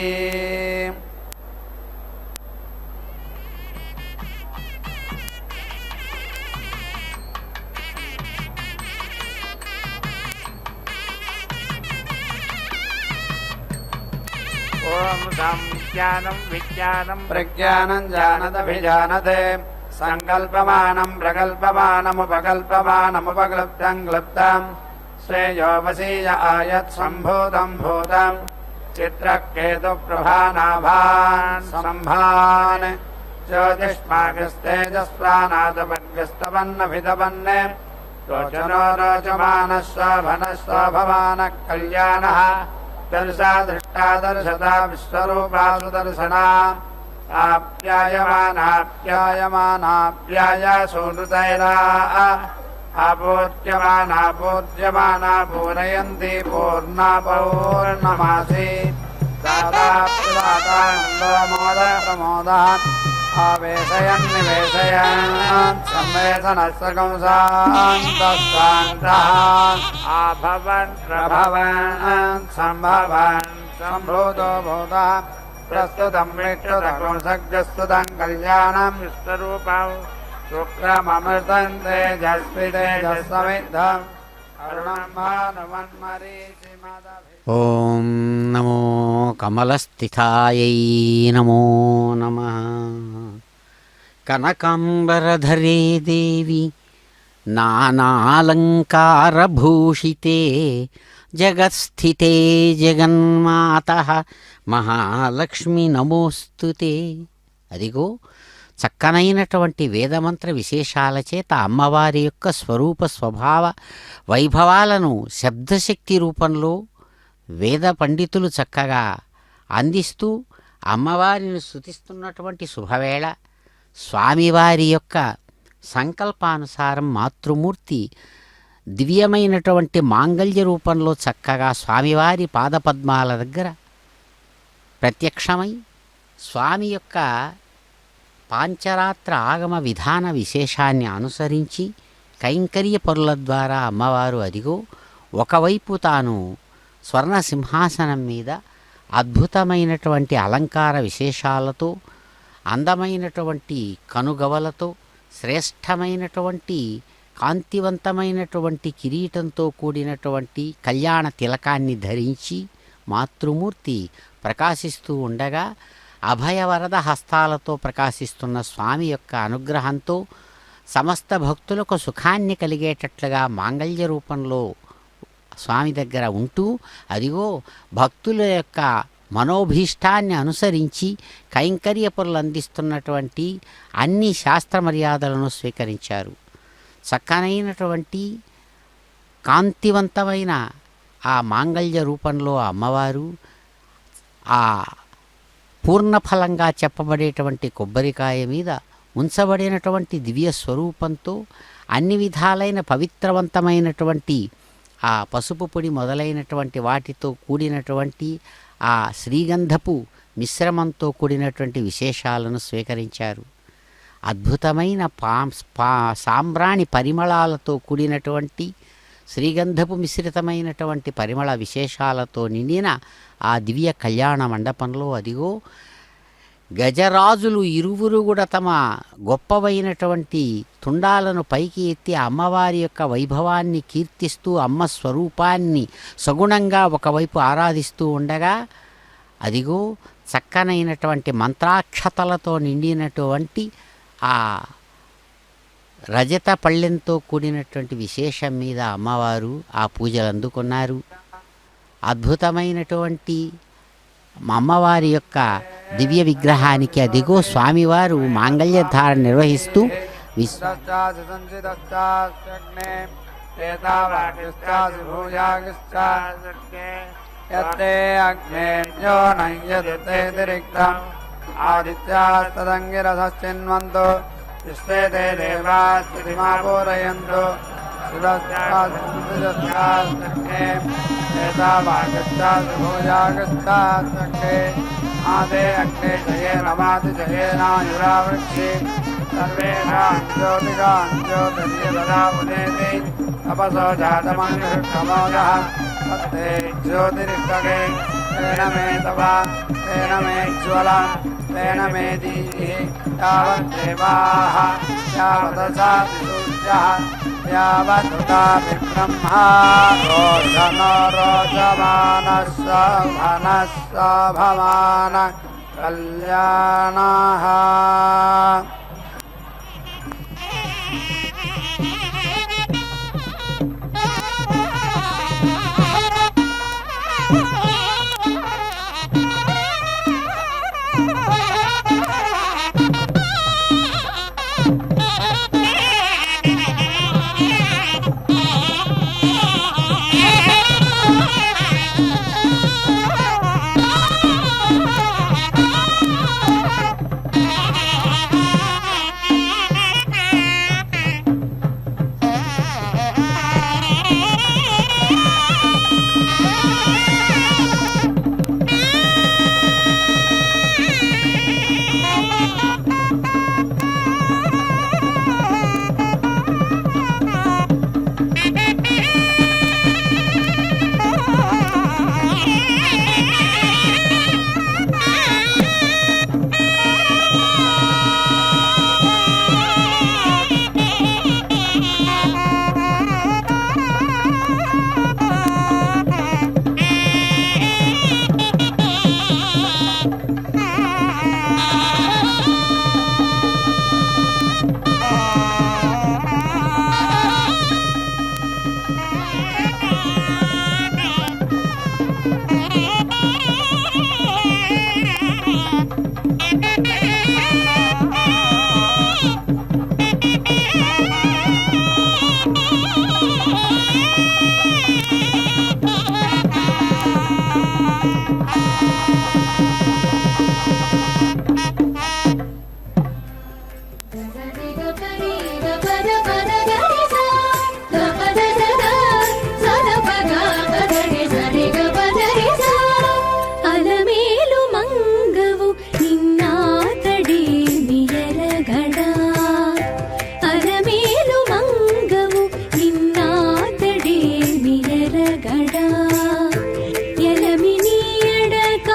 ॐ संज्ञानं विज्ञानं प्रज्ञानं जानदभिजानते सङ्कल्पमानं प्रकल्पमानमुपकल्पमानमुपक्लृप्तं क्लृप्तं श्रेयोपसीय आयत्सम्भूतं भूतं चित्रकेतुप्रभानाभान् सम्भान् ज्योतिष्मागस्तेजस्वानादपद्गस्तपन्नभितपन्ने रोचनो रोचमानः शोभनः शोभमानः कल्याणः दर्शा दृष्टा दर्शता विश्वरूपा सुदर्शना आप्यायमानाप्याय सुहृतैरा आपूज्यमाना पूज्यमाना पूरयन्ति पूर्णा पौर्णमासी दाता प्रदातानन्दो मोदः प्रमोदः आवेशयन् निवेशयन् संवेशनस्सकंसान्तः आभवन् प्रभवन् सम्भवन् सम्भूतो भूतः प्रस्तुतं विष्णुतं सग्रस्तुतं कल्याणं विश्वरूपं शुक्रममृतं तेजस्वि तेजस्समिद्धम् अरुणं भानुमन्मरीचिमदभि ఓం నమో కమలస్థితాయై నమో నమః. కనకాంబరధరే దేవి నానాలంకారభూషితే జగత్స్థితే జగన్మాతః మహాలక్ష్మి నమోస్తుతే. అదిగో చక్కనైనటువంటి వేదమంత్ర విశేషాల చేత అమ్మవారి యొక్క స్వరూప స్వభావ వైభవాలను శబ్దశక్తి రూపంలో వేద పండితులు చక్కగా అందిస్తూ అమ్మవారిని స్తుతిస్తున్నటువంటి శుభవేళ స్వామివారి యొక్క సంకల్పానుసారం మాతృమూర్తి దివ్యమైనటువంటి మాంగళ్య రూపంలో చక్కగా స్వామివారి పాదపద్మాల దగ్గర ప్రత్యక్షమై స్వామి యొక్క పాంచరాత్ర ఆగమ విధాన విశేషాన్ని అనుసరించి కైంకర్య పరుల ద్వారా అమ్మవారు అదిగో ఒకవైపు తాను స్వర్ణ సింహాసనం మీద అద్భుతమైనటువంటి అలంకార విశేషాలతో అందమైనటువంటి కనుగవలతో శ్రేష్టమైనటువంటి కాంతివంతమైనటువంటి కిరీటంతో కూడినటువంటి కళ్యాణ తిలకాన్ని ధరించి మాతృమూర్తి ప్రకాశిస్తూ ఉండగా అభయవరద హస్తాలతో ప్రకాశిస్తున్న స్వామి యొక్క అనుగ్రహంతో సమస్త భక్తులకు సుఖాన్ని కలిగేటట్లుగా మాంగళ్య రూపంలో స్వామి దగ్గర ఉంటూ అదిగో భక్తుల యొక్క మనోభీష్టాన్ని అనుసరించి కైంకర్య పనులు అందిస్తున్నటువంటి అన్ని శాస్త్ర మర్యాదలను స్వీకరించారు. చక్కనైనటువంటి కాంతివంతమైన ఆ మాంగళ్య రూపంలో అమ్మవారు ఆ పూర్ణఫలంగా చెప్పబడేటువంటి కొబ్బరికాయ మీద ఉంచబడినటువంటి దివ్య స్వరూపంతో అన్ని విధాలైన పవిత్రవంతమైనటువంటి ఆ పసుపు పొడి మొదలైనటువంటి వాటితో కూడినటువంటి ఆ శ్రీగంధపు మిశ్రమంతో కూడినటువంటి విశేషాలను స్వీకరించారు. అద్భుతమైన సాంబ్రాణి పరిమళాలతో కూడినటువంటి శ్రీగంధపు మిశ్రితమైనటువంటి పరిమళ విశేషాలతో నిండిన ఆ దివ్య కళ్యాణ మండపంలో అదిగో గజరాజులు ఇరువురు కూడా తమ గొప్పవైనటువంటి తుండాలను పైకి ఎత్తి అమ్మవారి యొక్క వైభవాన్ని కీర్తిస్తూ అమ్మ స్వరూపాన్ని సగుణంగా ఒకవైపు ఆరాధిస్తూ ఉండగా అదిగో చక్కనైనటువంటి మంత్రాక్షతలతో నిండినటువంటి ఆ రజత పళ్ళెంతో కూడినటువంటి విశేషం మీద అమ్మవారు ఆ పూజలు అందుకున్నారు. అద్భుతమైనటువంటి అమ్మవారి యొక్క దివ్య విగ్రహానికి అదిగో స్వామివారు మాంగళ్యధారణ నిర్వహిస్తూ आदित्यास्तदङ्गिरसश्चिन्वन्तु विश्वे ते देवास्तिमापूरयन्तु शिवस्यास्ते एतावागच्छासभोजागच्छास्ते आदे अग्ने जये नमाति जयेनायुरावृक्षे सर्वेषां ज्योतिषाञ्ज्योतिर्यददामुदेति तपसो जातमनुषमोजः तत्ते ज्योतिरिष्टके तेन मे तवा तेन मे ज्वला तेन मे दीः यावद्देवाः यावदसादिसूर्यः यावदुता विब्रह्मा रोचनो रोचमानः सवनः सभमान कल्याणः ಎಲಮಿನಿ ಎಡಕ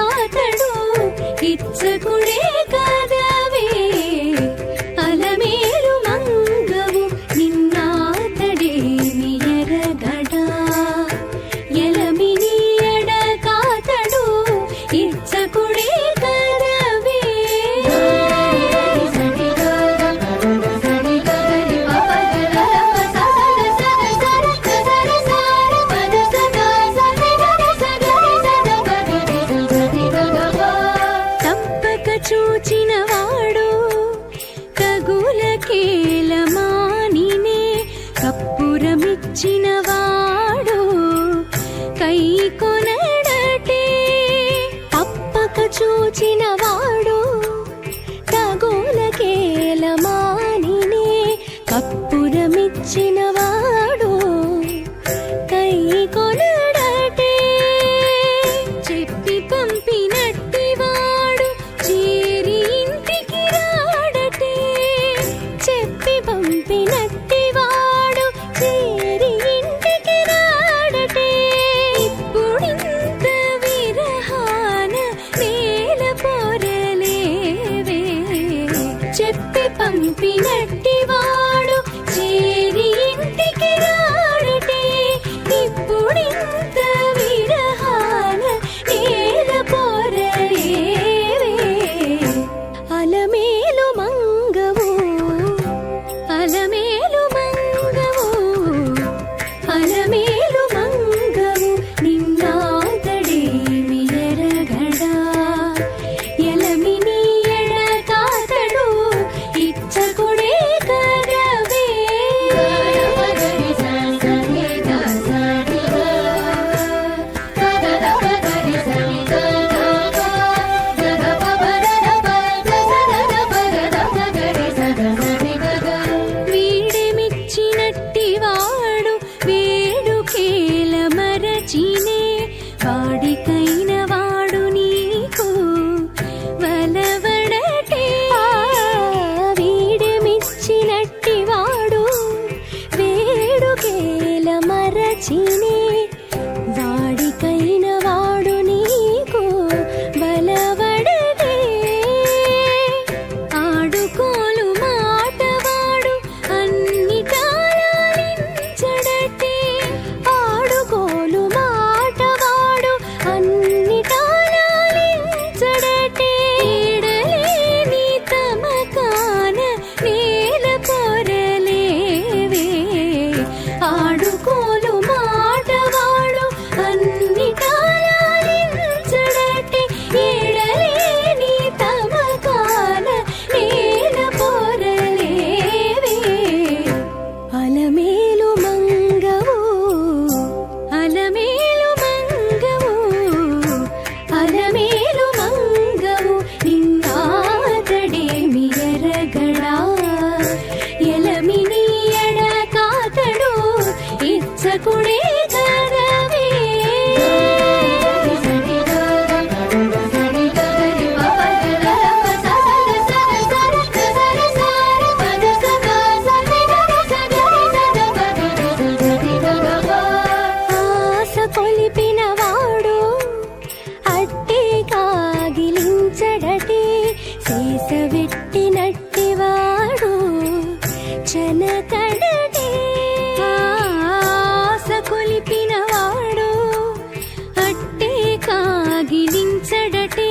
పగిలించడటే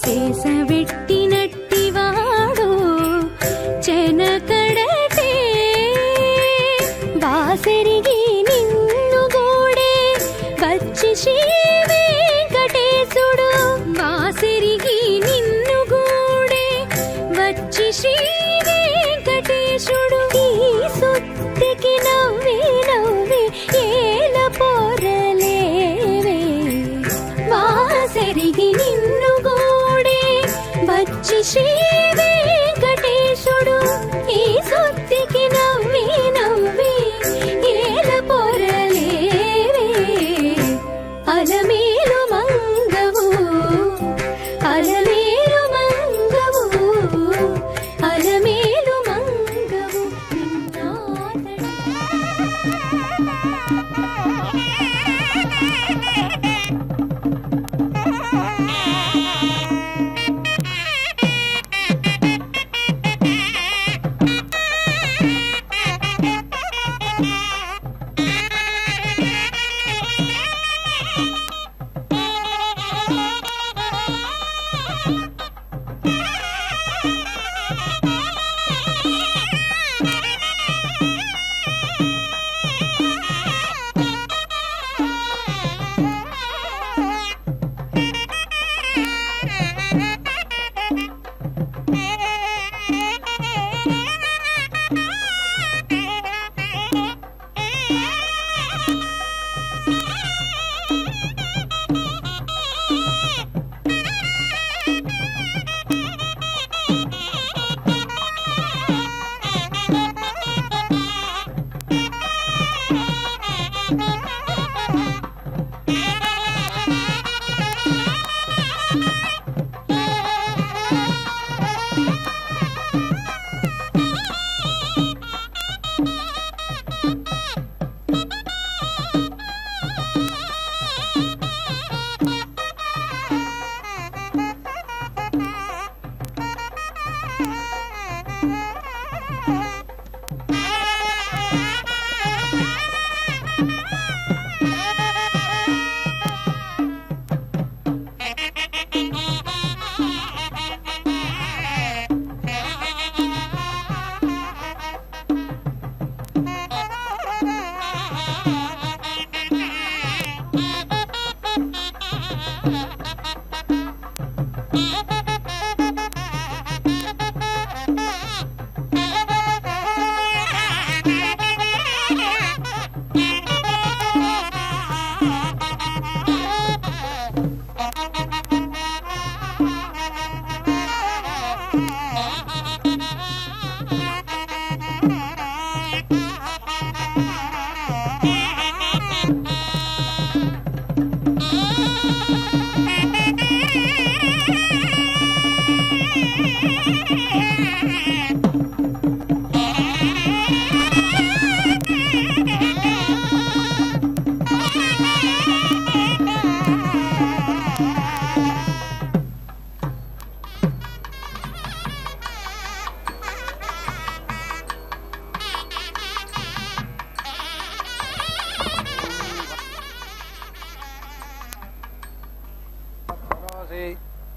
శేషవెట్టినట్టివాడు చెనకడటే వాసరిగి నిన్ను గూడే వచ్చి శ్రీ వెంకటేశుడు వాసరిగి నిన్ను గూడే వచ్చి శ్రీ వెంకటేశుడు ఈ సుత్తికి నవ్వి నవ్వి ఏల పోరలేవే వాసరిగి నిన్ను గూడే వచ్చి శ్రీ వెంకటేశుడు ఈ సుత్తికి నవ్వి నవ్వి ఏల పోరలేవే అలమేలు మంగవు అలమేలు మంగవు అలమేలు మంగవు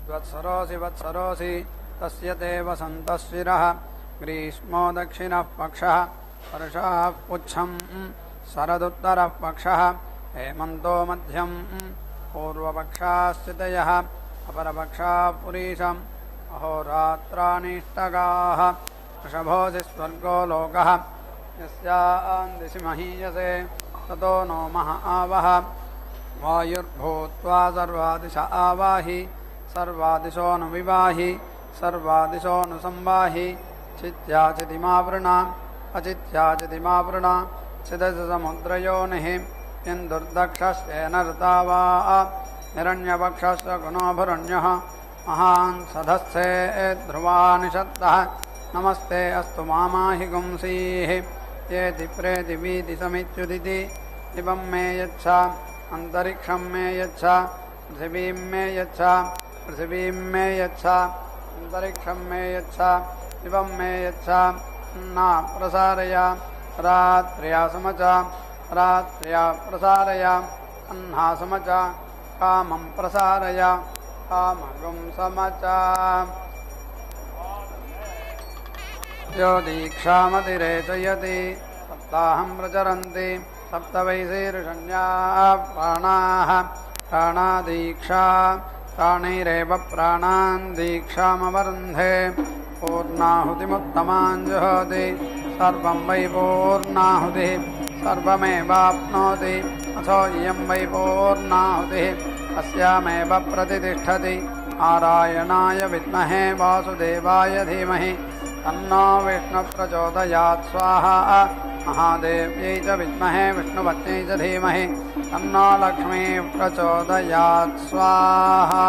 वत्सरोऽसि वत्सरोऽसि तस्य ते वसन्तः शिरः ग्रीष्मो दक्षिणः पक्षः वर्षः पुच्छं शरदुत्तरः पक्षः हेमन्तो मध्यं पूर्वपक्षास्थितयः अपरपक्षाः पुरीशम् अहोरात्रानिष्टगाः वृषभोऽसि स्वर्गो लोकः यस्यां दिशि महीयसे ततो नो मह आवह वायुर्भूत्वा सर्वादिश आवाहि सर्वादिशो नु विवाहि सर्वादिशो नु संवाहि चित्याचितिमावृणा अचित्याचितिमावृणा सिदसि समुद्रयोनिः इन्दुर्दक्षस्येन ऋतावा हिरण्यपक्षस्य गुणोभुरण्यः महान् सधस्थे ध्रुवानिषत्तः नमस्ते अस्तु मामाहि गुंसीः येति प्रेति वीति समित्युदिति दिवं मे यच्छ अन्तरिक्षं मे यच्छ पृथिवीं मे यच्छ पृथिवीं मे यच्छ अन्तरिक्षं मे यच्छ दिवं मे यच्छ न प्रसारय रात्र्या समच रात्र्या प्रसारय अह्नासमच कामं प्रसारय कामगुं समच यो दीक्षामतिरेचयति सप्ताहं प्रचरन्ति सप्त वै शीर्षण्याः प्राणाः प्राणादीक्षा प्राणैरेव प्राणान् दीक्षामवरुन्धे पूर्णाहुतिमुत्तमां जुहोति सर्वं वै पूर्णाहुतिः सर्वमेवाप्नोति अथो इयं वै पूर्णाहुतिः अस्यामेव प्रतिष्ठति नारायणाय विद्महे वासुदेवाय धीमहि तन्नो विष्णुप्रचोदयात् स्वाहा महादेव्यै च विद्महे विष्णुपत्न्यै च धीमहि तन्नो लक्ष्मी प्रचोदयात् स्वाहा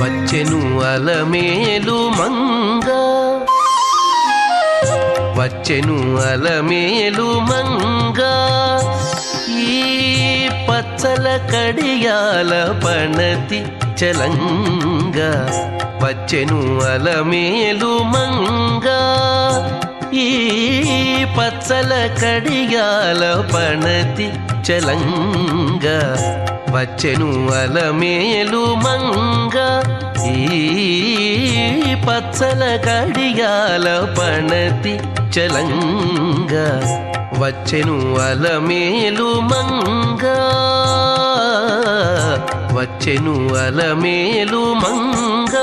వచ్చెను అలమేలు మంగ వచ్చెను అలమేలు మంగ ఈ పచ్చల కడియాల పణతి చలంగ వచ్చెను అలమేలు మంగ ఈ పచ్చల కడియాల పణతి చలంగ వచ్చెను అలమేలు మంగ ఈ పచ్చల కడియాల పణతి చలంగ వచ్చెను అలమేలు మంగ వచ్చెను అలమేలు మంగ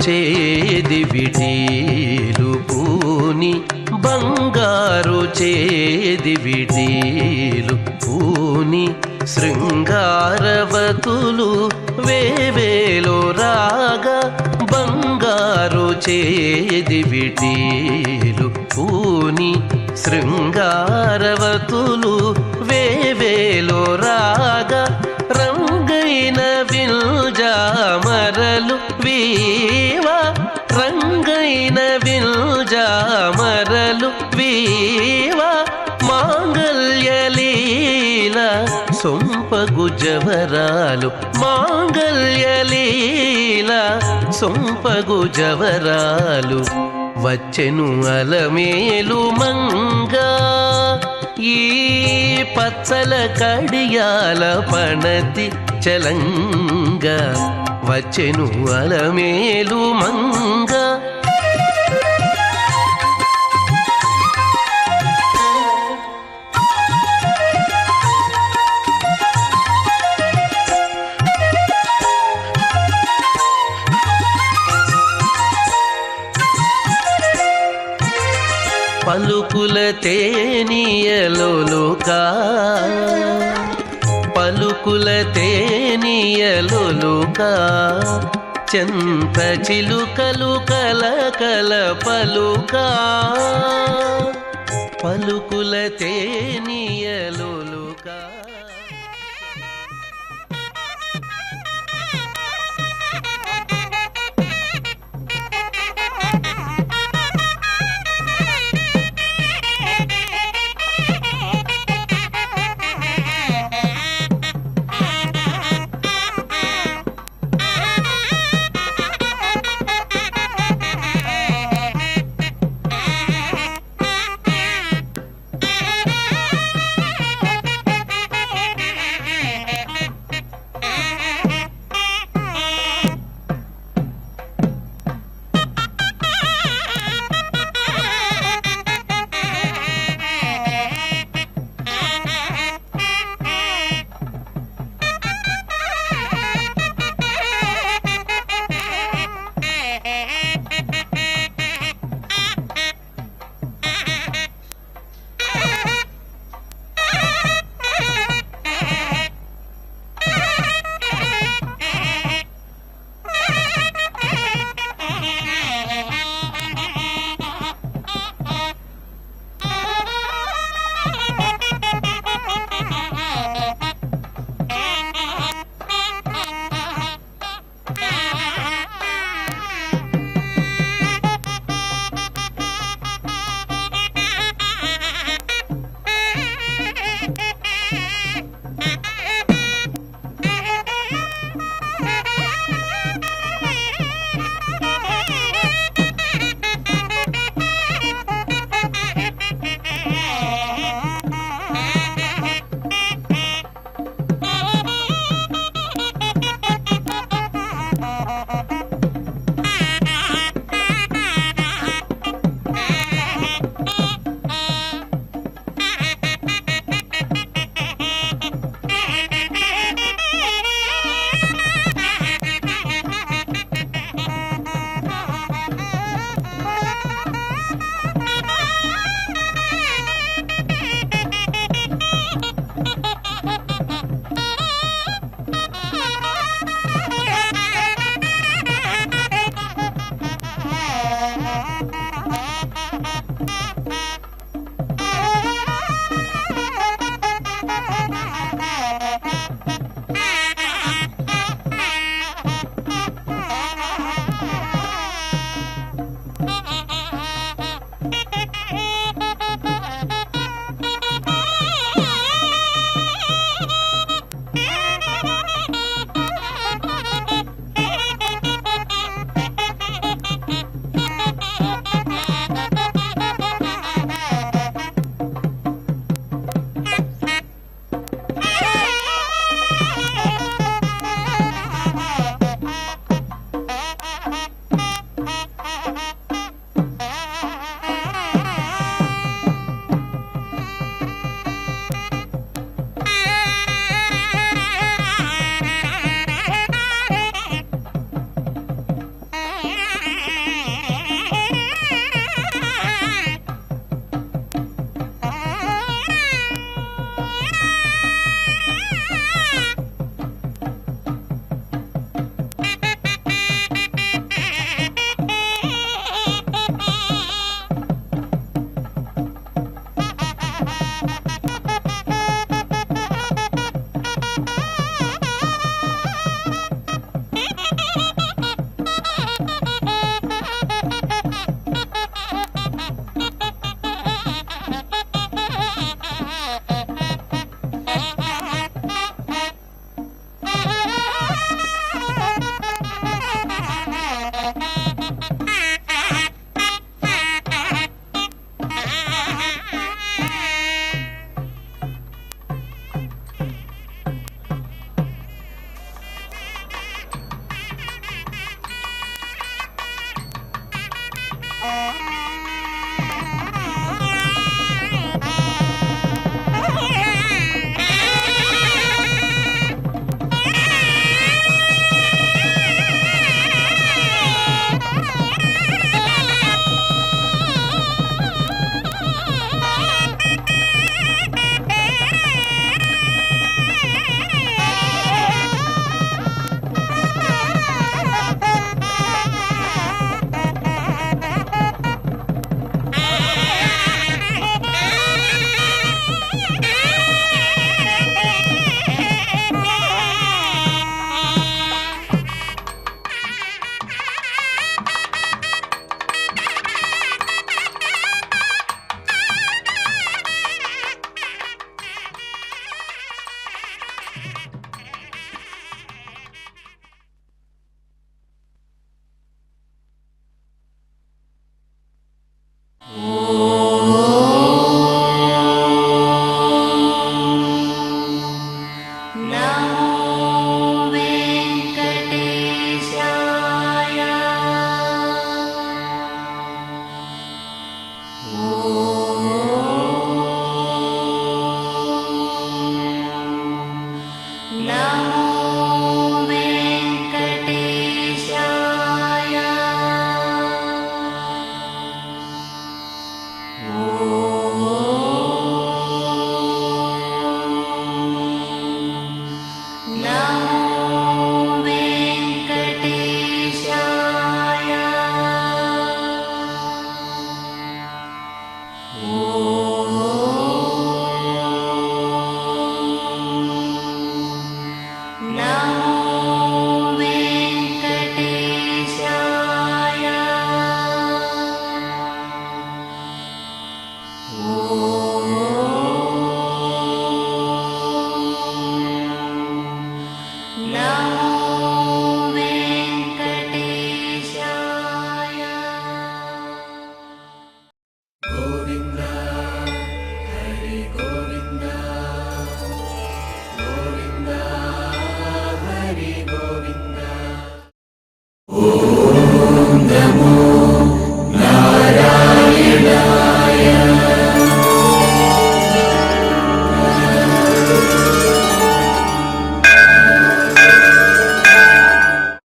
చేది విడీలు పూని బంగారు చేది విడీలు పూని శృంగారవతులు వేవేలో రాగా బంగారు చేది విడీలు పూని శృంగారవతులు వేవేలో రాగా రంగైన విల్జామరలు వీవా రంగైన విల్జామరలు వీవా మాంగల్యలీల సొంపగు జవరాలు మాంగల్యలీల సొంపగు జవరాలు వచ్చెను అలమేలు మంగ ఈ పచ్చల కడియాల పణతి చలంగ వచ్చెను అలమేలు మంగ పలుకుల తేనియలోలుకా పలుకుల తేనియలోలుకా చెంత చిలుకలు కలకల పలుకా పలుకుల తేనియలోలుకా